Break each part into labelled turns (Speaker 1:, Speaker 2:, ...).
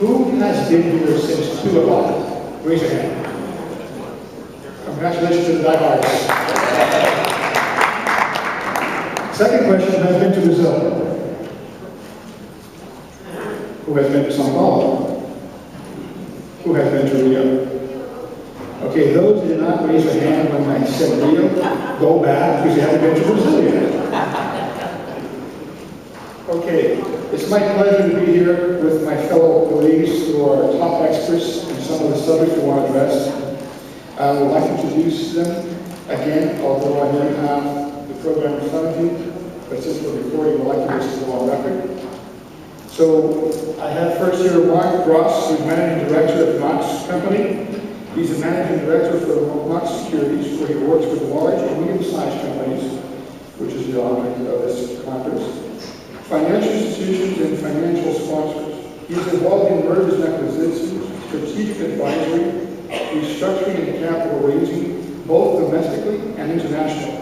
Speaker 1: Who has been here since 2 o'clock? Raise your hand. Congratulations to the diehards. Second question, who has been to Brazil? Who has been to São Paulo? Who has been to Rio? Okay, those who did not raise their hand when I said Rio, go back because you haven't been to Brazil yet. Okay, it's my pleasure to be here with my fellow colleagues who are top experts in some of the subjects we want to address. I would like to introduce them again, although I already have the program in front of you, but since we're recording, we'd like to listen to on record. So I have first here Mark Ross, who's Managing Director of Knox Company. He's the Managing Director for Knox Securities, where he works with large and medium-sized companies, which is the object of this conference, financial institutions and financial sponsors. He's involved in mergers and acquisitions, strategic advisory, restructuring and capital raising, both domestically and internationally.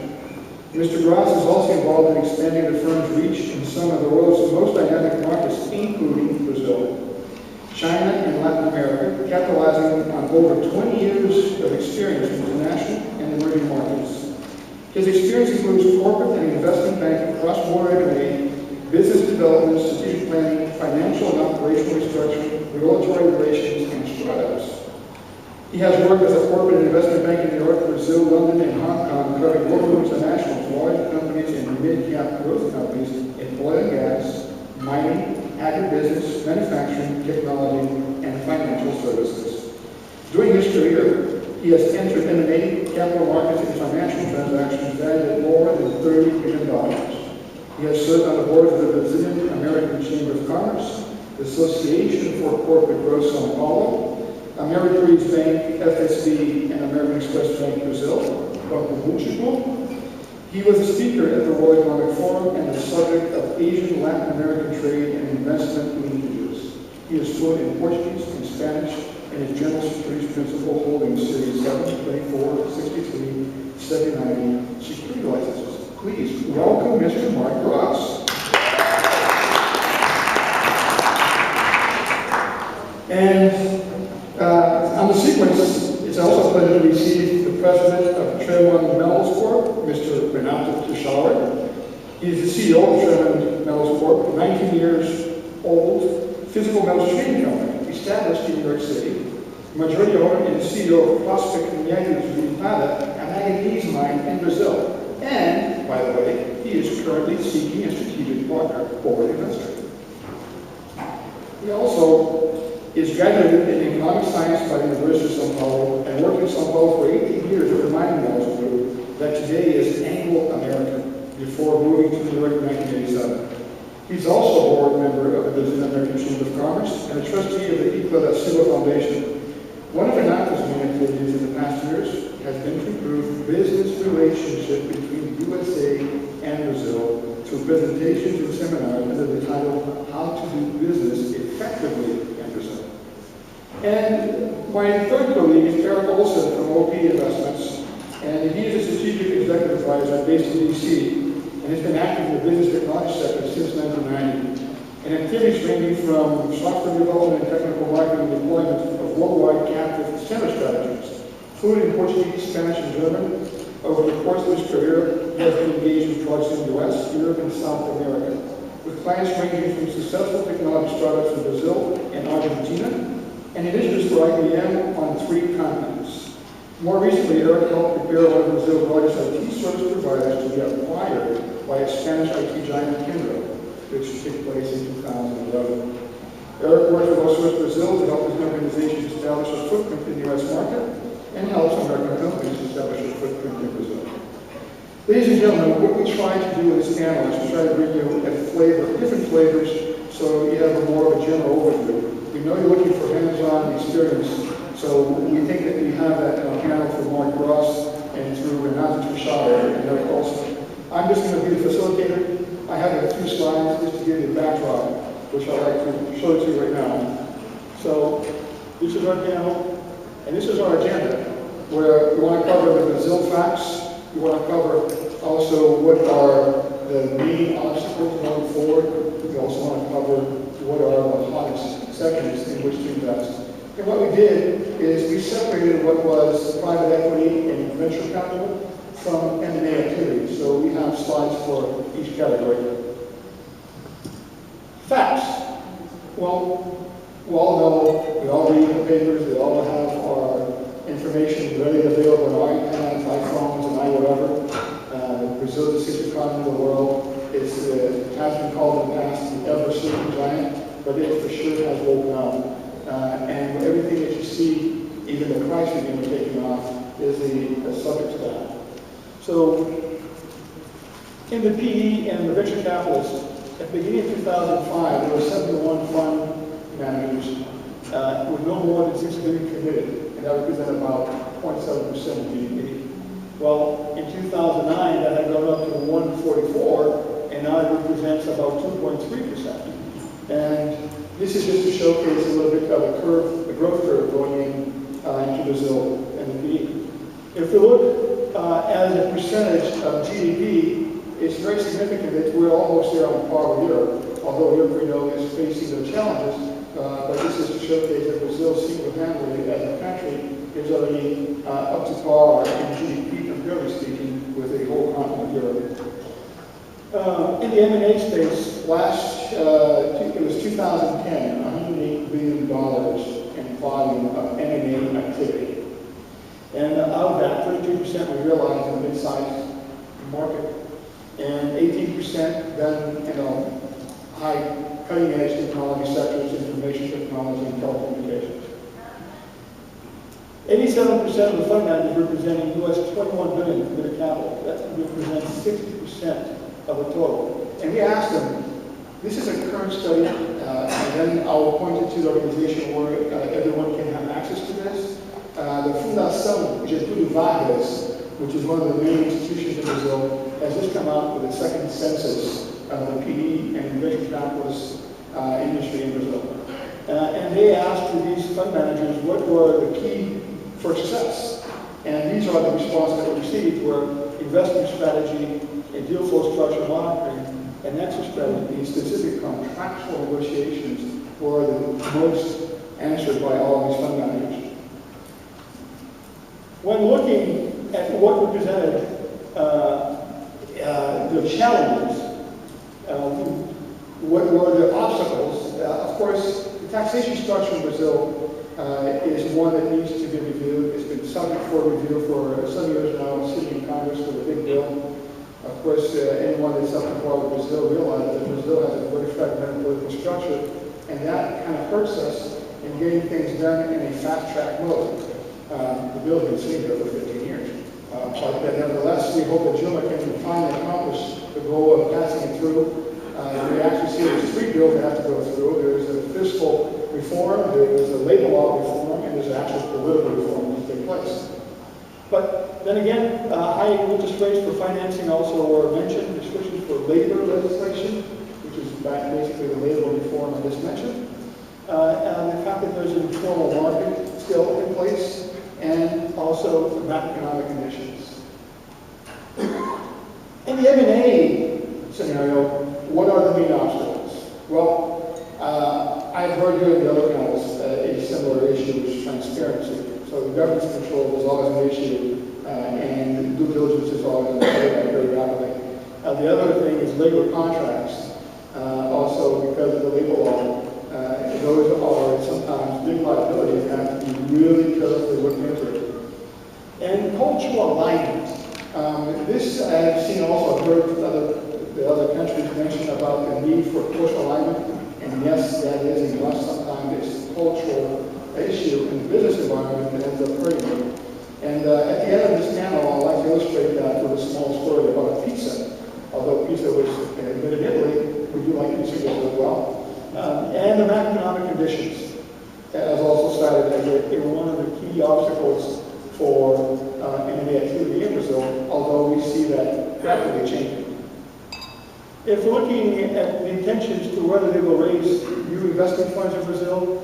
Speaker 1: Mr. Gross is also involved in expanding the firm's reach in some of the world's most dynamic markets, including Brazil, China, and Latin America, capitalizing on over 20 years of experience in international and emerging markets. His experience includes corporate and investment banking, cross-border M&A, business development, strategic planning, financial and operational restructuring, regulatory relations, and startups. He has worked as a corporate and investment bank in New York, Brazil, London, and Hong Kong, covering global international, large companies and mid-cap growth companies in oil and gas, mining, agribusiness, manufacturing, technology, and financial services. During his career, he has entered M&A, capital markets, and financial transactions valued at more than $30 billion. He has served on the board of the Brazilian American Chamber of Commerce, the Association for Corporate Growth São Paulo, Ameritrade Bank, FSB, and American Express Bank Brazil, Banco Múltiplo. He was a speaker at the World Economic Forum and the subject of Asian Latin American trade and investment linkages. He is fluent in Portuguese and Spanish and is General Securities Principal holding Series 724, 63, 790 security licenses. Please welcome Mr. Mark Ross. And on the sequence, it's also a pleasure to receive the president of Tremont Metals Corp, Mr. Renato Tushauer. He's the CEO of Tremont Metals Corp, a 19 years old physical metals trading company established in New York City. Majority owner and CEO of Prospect Minérios Limitada, a manganese mine in Brazil. And, by the way, he is currently seeking a strategic partner or investor. He also is graduated in economic science by the University of São Paulo and worked in São Paulo for 18 years with the mining metals group that today is Anglo-American before moving to New York in 1987. He's also a board member of the Brazilian American Chamber of Commerce and a trustee of the Eco da Silva Foundation. One of Renato's main activities in the past years has been to improve business relationship between the USA and Brazil through presentations and seminars under the title How to Do Business Effectively in Brazil. And my third colleague is Eric Olson from OP Investments, and he is a strategic executive advisor based in DC and has been active in the business technology sector since 1990. And activities ranging from software development and technical marketing and deployment of worldwide captive center strategies, fluent in Portuguese, Spanish, and German. Over the course of his career, he has been engaged with projects in the US, Europe, and South America, with clients ranging from successful technology startups in Brazil and Argentina, and initiatives for IBM on 3 continents. More recently, Eric helped prepare one of Brazil's largest IT service providers to be acquired by a Spanish IT giant, Kindle, which took place in 2011. Eric worked with Oswald Brazil to help his organization establish a footprint in the US market and helps American companies establish a footprint in Brazil. Ladies and gentlemen, what we try to do in this panel is to try to bring you a flavor, different flavors, so you have more of a general overview. We know you're looking for hands-on experience, so we think that we have that on a panel for Mark Ross and through Renato Tushauer and Eric Olson. I'm just going to be the facilitator. I have a few slides just to give you a backdrop, which I'd like to show to you right now. So this is our panel, and this is our agenda, where we want to cover the Brazil facts. We want to cover also what are the main obstacles going forward. We also want to cover what are the hottest seconds in which to invest. And what we did is we separated what was private equity and venture capital from M&A activity. So we have slides for each category. Facts. Well, we all know, we all read the papers, we all have our information readily available on our iPads, iPhones, and whatever. Brazil is the sixth economy in the world. It has been called in the past the ever-sleeping giant, but it for sure has woken up. And everything that you see, even the price we're taking off, is the subject to that. So, in the PE and the venture capitalists, at the beginning of 2005, there were 71 fund managers with no more than 6 billion committed, and that represented about 0.7% of GDP. Well, in 2009, that had gone up to 144, and now it represents about 2.3%. And this is just to showcase a little bit of the curve, the growth curve going into Brazil and the PE. If we look as a percentage of GDP, it's very significant that we're almost there on par with Europe, although Europe, we know, is facing their challenges. But this is to showcase that Brazil single-handedly, as a country, is already up to par in GDP, comparatively speaking, with the whole continent of Europe. In the M&A space, it was 2010, $108 billion in volume of M&A activity. And out of that, 32% we realized in the mid-sized market. And 18% done in high cutting-edge technology sectors, information technology, and telecommunications. 87% of the fund managers representing US $21 billion committed capital. That represents 60% of the total. And we asked them, this is a current study, and then I'll point you to the organization where everyone can have access to this. The Fundação Getúlio Vargas, which is one of the main institutions in Brazil, has just come out with a second census of the PE and venture capitalist industry in Brazil. And they asked these fund managers what were the key for success. And these are the responses that we received were investment strategy, a deal flow structure monitoring, and exit strategy, the specific contractual negotiations were the most answered by all of these fund managers. When looking at what represented the challenges, what were the obstacles, of course, the taxation structure in Brazil is one that needs to be reviewed. It's been subject for review for some years now, sitting in Congress with a big bill. Of course, anyone that's up to par with Brazil realizes that Brazil has a very fragmented political structure, and that kind of hurts us in getting things done in a fast-track mode. The bill has been sitting there for 15 years. But nevertheless, we hope that Dilma can finally accomplish the goal of passing it through. We actually see there's 3 bills that have to go through. There's a fiscal reform, there's a labor law reform, and there's an actual political reform that take place. But then again, high interest rates for financing also were mentioned, restrictions for labor legislation, which is basically the labor reform I just mentioned. And the fact that there's an informal market still in place, and also the macroeconomic conditions. In the M&A scenario, what are the main obstacles? Well, I've heard here in the other panels a similar issue, which is transparency. So the governance control is always an issue, and due diligence is always very rapidly. The other thing is labor contracts. Also, because of the labor law, those are sometimes big liabilities that have to be really carefully looked into. And cultural alignment. This I've seen also heard the other countries mention about the need for cultural alignment. And yes, that is a must. Sometimes it's a cultural issue in the business environment that ends up hurting them. And at the end of this panel, I'd like to illustrate that with a small story about pizza. Although pizza was invented in Italy, we do like pizza as well. And the macroeconomic conditions, as also cited as one of the key obstacles for M&A activity in Brazil, although we see that rapidly changing. If we're looking at the intentions to whether they will raise new investment funds in Brazil,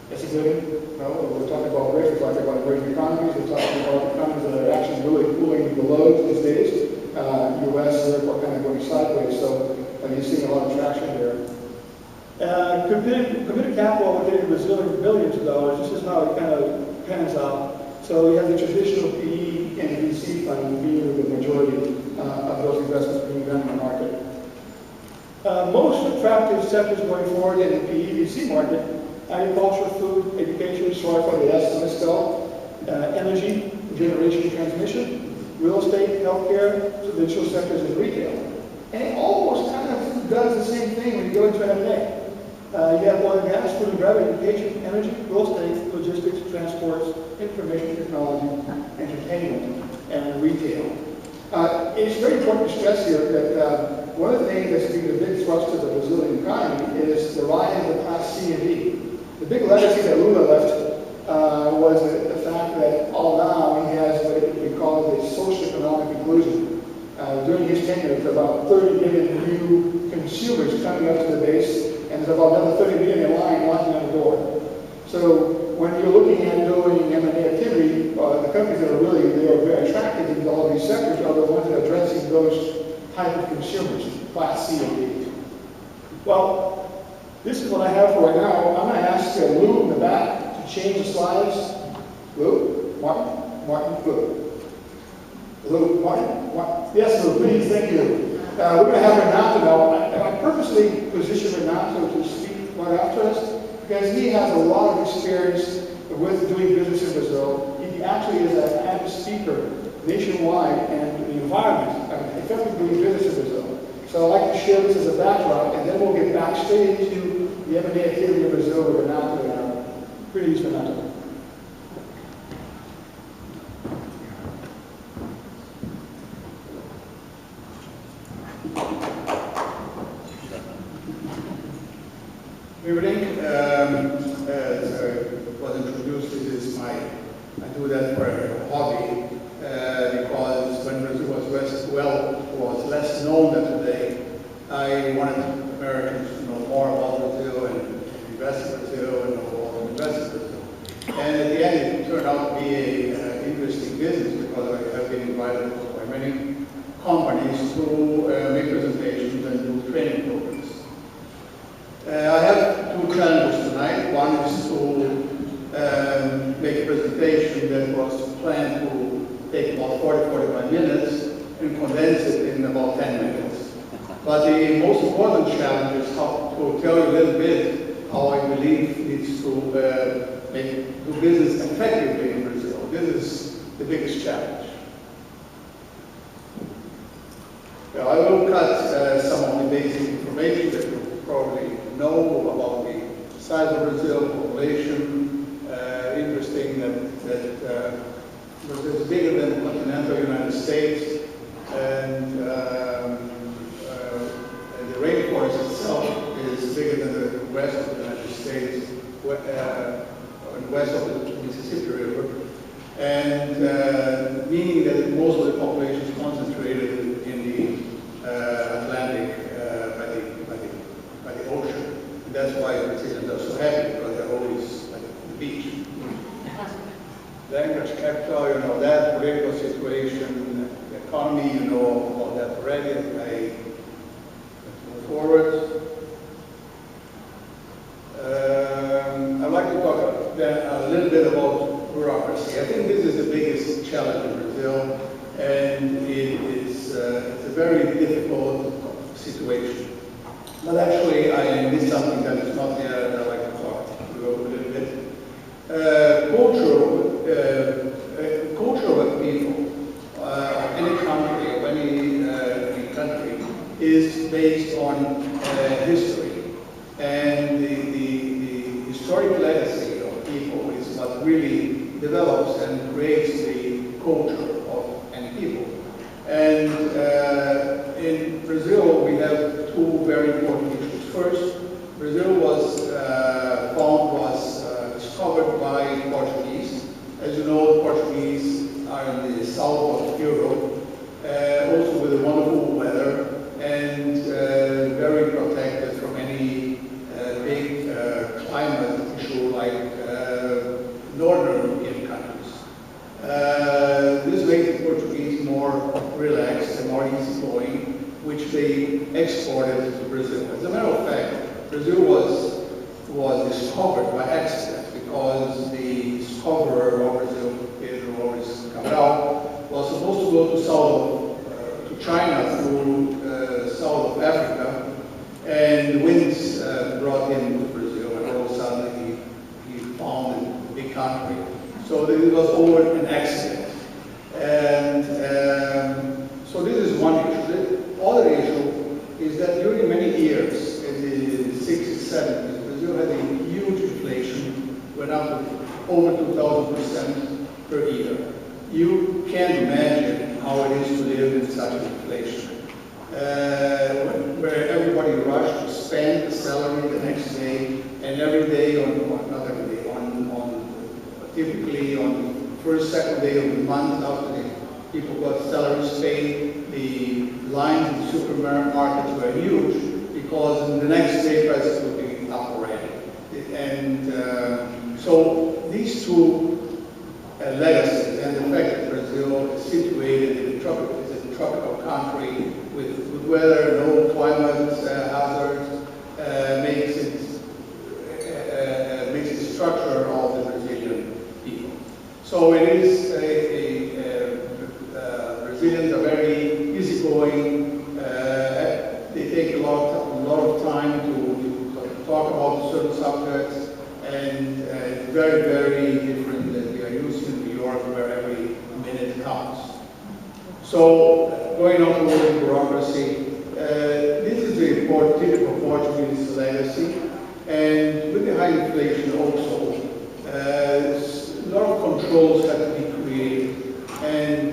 Speaker 1: that's a given. No, we're talking about BRICS, we're talking about emerging economies, we're talking about economies that are actually really cooling the load these days. US, Europe are kind of going sideways, so you're seeing a lot of traction there. Committed capital allocated to Brazil in billions of dollars. This is how it kind of pans out. So you have the traditional PE and VC fund being the majority of those investments being done in the market. Most attractive sectors going forward in the PE VC market: agriculture, food, education, sorry for the S misspell, energy, generation, transmission, real estate, healthcare, traditional sectors, and retail. And it almost kind of does the same thing when you go into M&A. You have oil and gas, food and beverage, education, energy, real estate, logistics, transports, information technology, entertainment, and retail. It's very important to stress here that one of the things that's been the big thrust of the Brazilian economy is the rise of the Class C and D. The big legacy that Lula left was the fact that all now he has what we call the socio-economic inclusion. During his tenure, there's about 30 million new consumers coming up to the base, and there's about another 30 million in line knocking on the door. So when you're looking at doing M&A activity, the companies that are really very attractive in all of these sectors are the ones that are addressing those type of consumers, Class C and D. Well, this is what I have for right now. I'm going to ask Lou in the back to change the slides. Lou? Martin? Lou? Lou? Martin? Yes, Lou, please, thank you. We're going to have Renato now. I purposely positioned Renato to speak right after us because he has a lot of experience with doing business in Brazil. He actually is an active speaker nationwide and the environment, effectively doing business in Brazil. So I'd like to share this as a backdrop, and then we'll get back straight into the M&A activity in Brazil with Renato. Please, Renato.
Speaker 2: Good evening. As was introduced, I do that for a hobby because when Brazil was less known than today, I wanted Americans to know more about Brazil and invest in Brazil and know all the invest in Brazil. And at the end, it turned out to be an interesting business because I have been invited by many companies to make presentations and do training programs. I have two challenges tonight. One is to make a presentation that was planned to take about 40-45 minutes and condense it in about 10 minutes. But the most important challenge is how to tell you a little bit how I believe needs to do business effectively in Brazil. This is the biggest challenge. Well, I will cut some of the basic information that you probably know about the size of Brazil, population. Interesting that Brazil is bigger than the continental United States, and the rainforest itself is bigger than the west of the United States, west of the Mississippi River, and meaning that most of the population is concentrated in the Atlantic by the ocean. And that's why Brazilians are so happy, because they're always at the beach. Language, capital, you know that, political situation, the economy, you know all that already. Let's move forward. I'd like to talk a little bit about bureaucracy. I think this is the biggest challenge in Brazil, and it's a very difficult situation. But actually, I missed something that is not there, and I'd like to talk to you a little bit. Culture of people, any country, of any country, is based on history. And the historic legacy of people is what really develops and creates the culture of any people. And in Brazil, we have two very important issues. First, Brazil was discovered by Portuguese. As you know, the Portuguese are in the south of Europe, also with a wonderful weather and very protected from any big climate issue like northern European countries. This makes the Portuguese more relaxed and more easygoing, which they exported to Brazil. As a matter of fact, Brazil was was discovered by accident because the discoverer of Brazil, Pedro Alves Cabral, was supposed to go to China through south of Africa, and the winds brought him to Brazil, and all of a sudden he found a big country. So it was all an accident. And so this is one issue. The other issue is that during many years, in the 60s, 70s, Brazil had a huge inflation, went up to over 2,000% per year. You can't imagine how it is to live in such an inflation, where everybody rushed to spend the salary the next day, and every day not every day, typically on the first, second day of the month after the people got salaries paid, the lines in the supermarkets were huge because the next day prices would be up already. And so these two legacies and the fact that Brazil is situated in a tropical country with good weather, no climate hazards, makes the structure of the Brazilian people. So it is Brazilians are very easygoing. They take a lot of time to talk about certain subjects, and it's very, very different than we are used to in New York, where every minute counts. So going on to the bureaucracy, this is the typical Portuguese legacy, and with the high inflation also, a lot of controls had to be created, and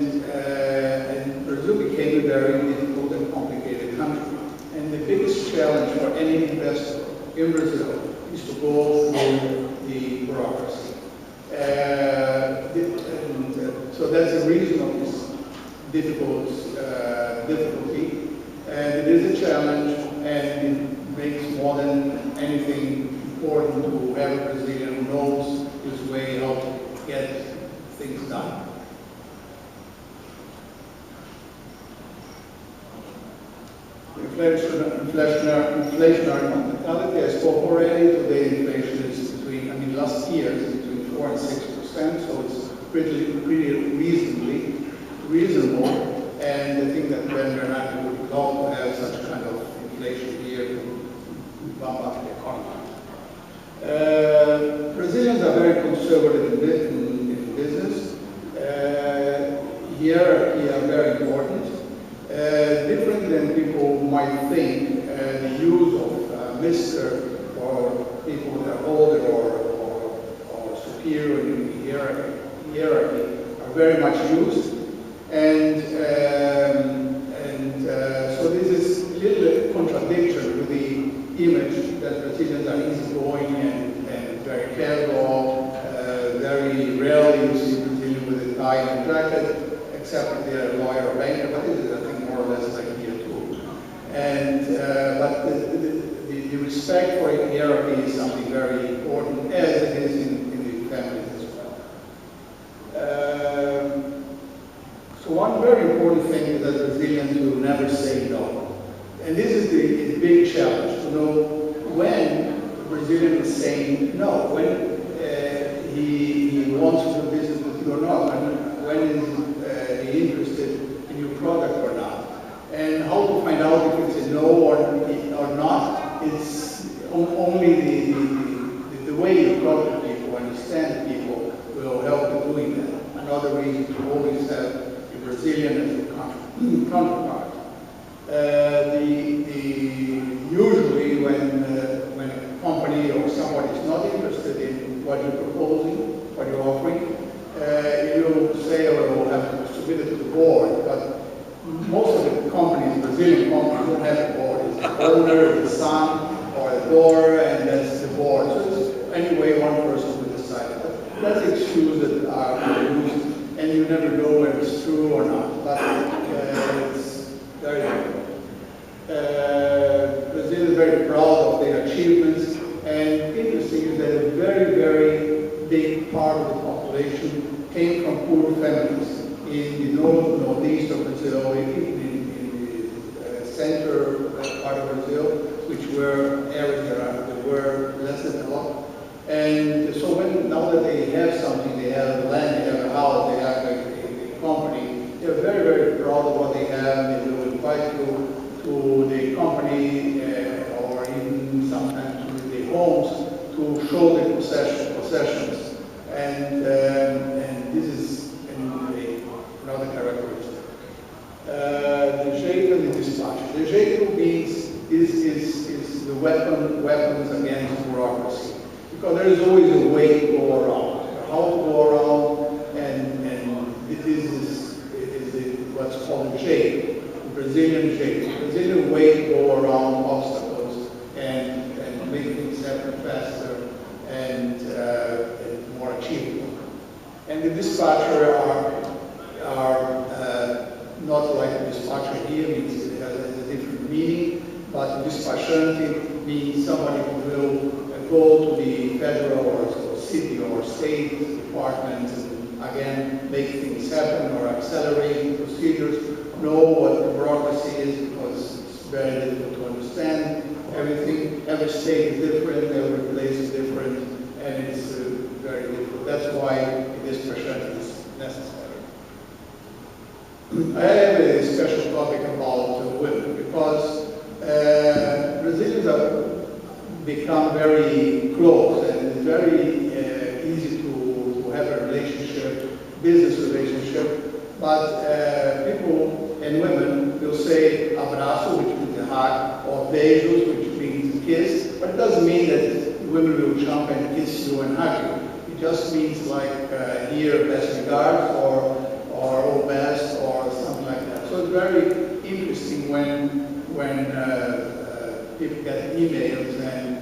Speaker 2: Brazil became a very difficult and complicated country. And the biggest challenge for any investor in Brazil is to go through the bureaucracy. So that's the reason of this difficulty, and it is a challenge, and it makes more than anything important to have a Brazilian who knows his way how to get things done. Inflationary mentality, I spoke already. Today inflation is between, last year is between 4 and 6%, so it's pretty reasonable. And I think that when we're not would love to have such kind of inflation here to bump up the economy. Brazilians are very conservative in business. Hierarchy are very important. Different than people might think, the use of Mr. or people that are older or superior in the hierarchy are very much used. And so this is a little contradiction with the image that Brazilians are easygoing and very casual. Very rarely you see Brazilian with a tie and jacket, except if they're a lawyer or banker, but this is, I think, more or less like here too. And but the respect for hierarchy is something very important, as it is in the families as well. So one very important thing is that Brazilians will never say no. And this is the big challenge, to know when the Brazilian is saying no, when he wants to do business with you or not, when is he interested in your product or not. And how to find out if it's a no or not, it's only the way you talk to people, understand people, will help you doing that. Another reason to always have a Brazilian as a counterpart. Usually when a company or somebody is not interested in what you're proposing, what you're offering, you say, oh, we'll have to submit it to the board. But most of the companies, Brazilian companies, don't have a board. It's the owner, the son, or the daughter, and that's the board. So it's anyway one person will decide. But that's the excuse that are used, and you never know whether it's true or not. But it's very difficult. Brazil is very proud of their achievements, and interesting is that a very, very big part of the population came from poor families in the northeast of Brazil, in the center part of Brazil, which were areas that were less less developed. And so now that they have something, they have land, they have a house, they have a company, they're very, very proud of what they have. They will invite you to the company or even sometimes to the homes to show the possessions. And this is another characteristic. The jeito de despacho. The jeito means is the weapons against bureaucracy. Because there is always a way to go around. How to go around, and it is what's called a jeito, the Brazilian jeito, the Brazilian way to go around obstacles and make things happen faster and more achievable. And the dispatcher are not like the dispatcher here, means it has a different meaning, but dispachante means somebody who will go to the federal or city or state department and again make things happen or accelerate procedures, know what the bureaucracy is because it's very difficult to understand. Every state is different, every place is different, and it's very difficult. That's why this percentage is necessary. I have a special topic about women because Brazilians have become very close and it's very easy to have a relationship, business relationship, but people and women will say abraço, which means a hug, or beijos, which means kiss, but it doesn't mean that women will jump and kiss you and hug you. It just means like here, best regards, or all best, or something like that. So it's very interesting when people get emails and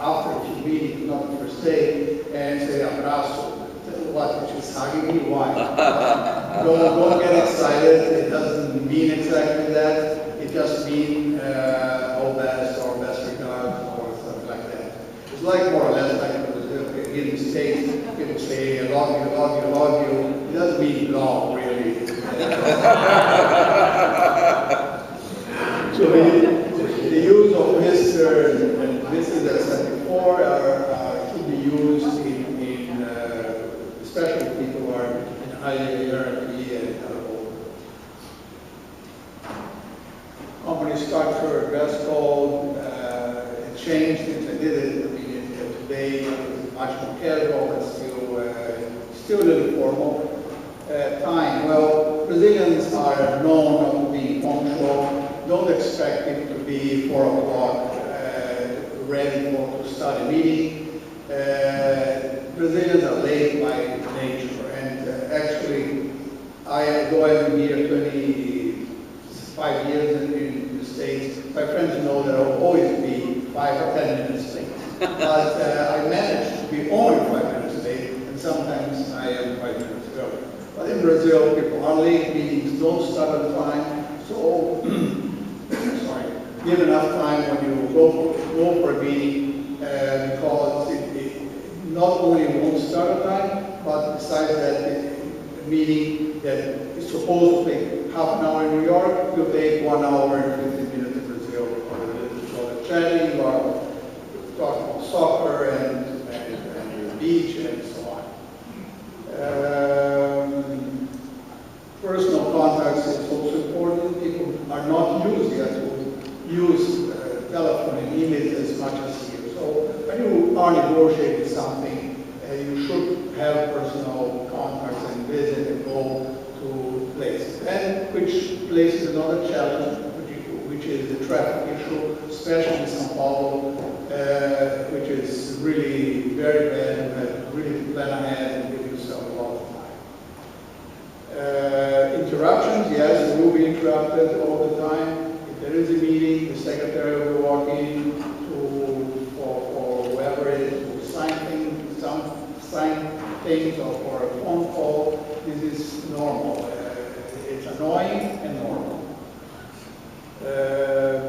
Speaker 2: after a few meetings, not the first day, and say abraço. What, which is hugging me? Why? Don't get excited. It doesn't mean exactly that. It just means all best or best regards or something like that. It's like more or less like in the States, people say I love you, love you, love you. It doesn't mean love, really. So the use of Mr. and Mrs. as I said before should be used in especially people who are in higher hierarchy and company structure, dress code, it changed since I did it. I mean, today it's much more casual, but still a little formal. Time, well, Brazilians are known not to be punctual. Don't expect it to be 4 o'clock ready to start a meeting. Brazilians are late by nature, and actually, though I've been here 25 years in the States, my friends know that I'll always be 5 or 10 minutes late. But I manage to be only 5 minutes late, and sometimes I am 5 minutes early. But in Brazil, people are late, meetings don't start on time, so give enough time when you go for a meeting, because it not only won't start on time, but besides that, a meeting that is supposed to take half an hour in New York will take 1 hour and 50 minutes in Brazil. So chatting, or talking about soccer and the beach and so on. Personal contacts is also important. People are not used yet to use telephone and email as much as here. So when you are negotiating something, you should have personal contacts and visit and go to places. And which place is another challenge, which is the traffic issue, especially in São Paulo, which is really very bad. You have to really plan ahead and give yourself a lot of time. Interruptions, yes, you will be interrupted all the time. If there is a meeting, the secretary will walk in for whoever it is to sign things or for a phone call. This is normal. It's annoying and normal.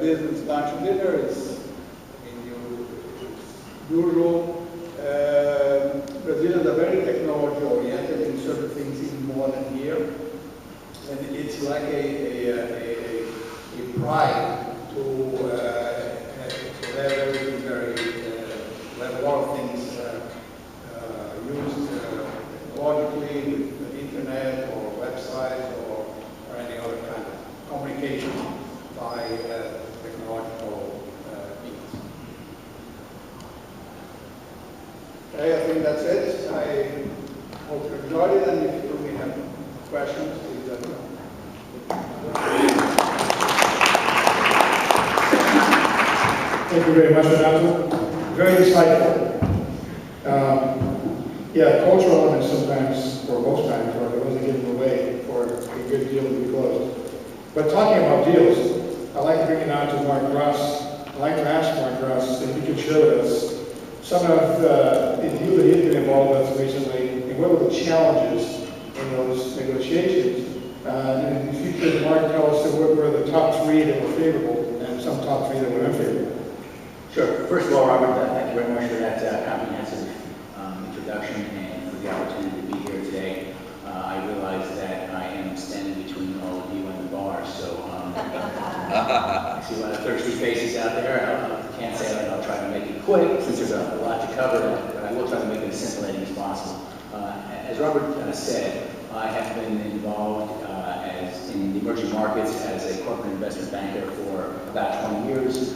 Speaker 2: Business lunch and dinner is usual. Brazilians are very technology oriented in certain things even more than here. And it's like a pride to have everything very, have lot of things used logically with the internet or websites or any other kind of communication by technological means. Okay, I think that's it. I hope you enjoyed it, and if you have questions, please let me know.
Speaker 1: Thank you very much, Renato. Very insightful. Yeah, cultural elements sometimes, or most times, are the ones that give them away for a good deal to be closed. But talking about deals, I'd like to bring it on to Mark Ross. I'd like to ask Mark Ross if he could share with us some of the deals that he's been involved with recently, and what were the challenges in those negotiations. And if you could, Mark, tell us what were the top three that were favorable and some top three that were unfavorable.
Speaker 3: Sure. First of all, Robert, thank you very much for that comprehensive introduction and for the opportunity to be here today. I realize that I am standing between all of you and the bar, so I see a lot of thirsty faces out there. I can't say that I'll try to make it quick since there's a lot to cover, but I will try to make it as scintillating as possible. As Robert said, I have been involved in the emerging markets as a corporate investment banker for about 20 years.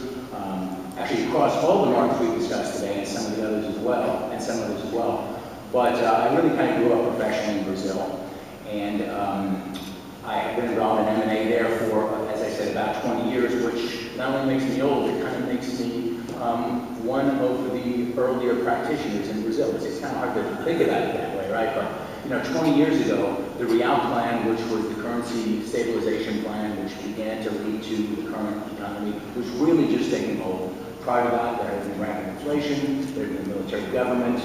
Speaker 3: Actually across all the markets we discussed today, and some of the others as well, and some others as well. But I really kind of grew up professionally in Brazil, and I have been involved in M&A there for, as I said, about 20 years, which not only makes me old, it kind of makes me one of the earlier practitioners in Brazil. It's kind of hard to think about it that way, right? But 20 years ago, the Real plan, which was the currency stabilization plan, which began to lead to the current economy, was really just taking hold. Prior to that, there had been rampant inflation, there had been a military government.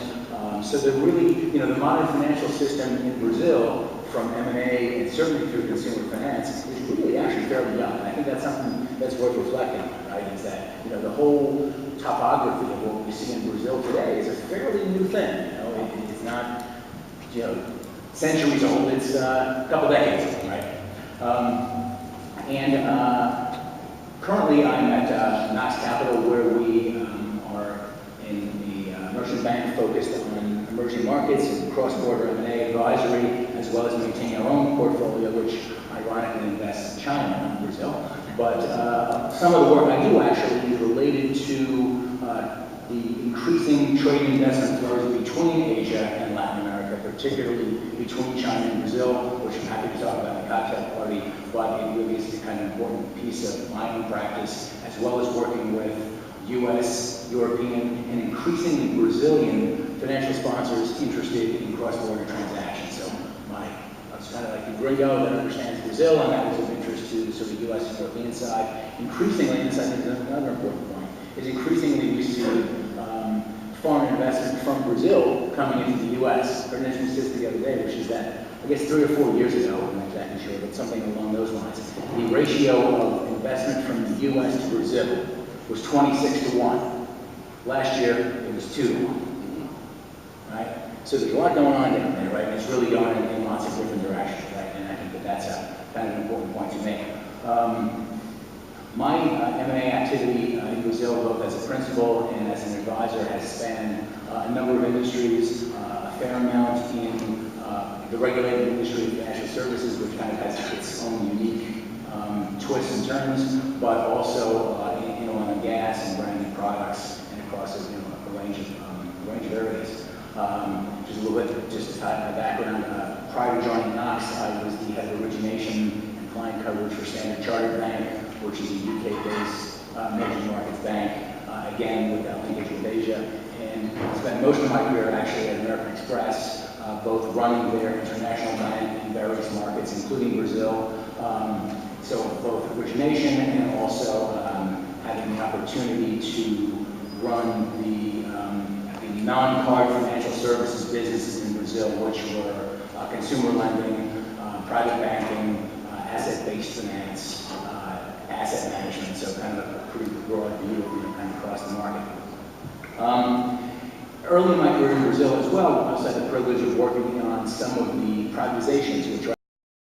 Speaker 3: So there really, the modern financial system in Brazil, from M&A and certainly through consumer finance, is really actually fairly young. And I think that's something that's worth reflecting on, right? Is that, the whole topography of what we see in Brazil today is a fairly new thing. It's not, centuries old, it's a couple decades old, right? Currently I'm at Knox Capital, where we are in the merchant bank focused on emerging markets and cross-border M&A advisory, as well as maintaining our own portfolio, which ironically invests in China, not Brazil. But some of the work I do actually is related to the increasing trade investment flows between Asia and Latin America, particularly between China and Brazil, which I'm happy to talk about in the cocktail party, but it really is a kind of important piece of my own practice, as well as working with US, European, and increasingly Brazilian financial sponsors interested in cross-border transactions. So I was kind of like the gringo that understands Brazil, and that was of interest to sort of US and European side. Increasingly, and this I think is another important point, is increasingly we see foreign investment from Brazil coming into the US. I heard an interesting statistic the other day, which is that, I guess 3 or 4 years ago, I'm not exactly sure, but something along those lines, the ratio of investment from the US to Brazil was 26 to 1. Last year, it was 2 to 1, right? So there's a lot going on down there, right? And it's really going in lots of different directions, right? And I think that that's a kind of an important point to make. My M&A activity in Brazil, both as a principal and as an advisor, has spanned a number of industries, a fair amount in the regulated industry of financial services, which kind of has its own unique twists and turns, but also in oil and gas and branded products and across a range of areas. Just a little bit, just to tie my background, prior to joining Knox, I was the head of origination and client coverage for Standard Chartered Bank, which is a UK-based emerging markets bank, again with that linkage with Asia, and spent most of my career actually at American Express, both running their international bank in various markets, including Brazil. So both origination and also having the opportunity to run the non-card financial services businesses in Brazil, which were consumer lending, private banking, asset-based finance, asset management, so kind of a pretty broad view of kind of across the market. Early in my career in Brazil as well, I also had the privilege of working on some of the privatizations, which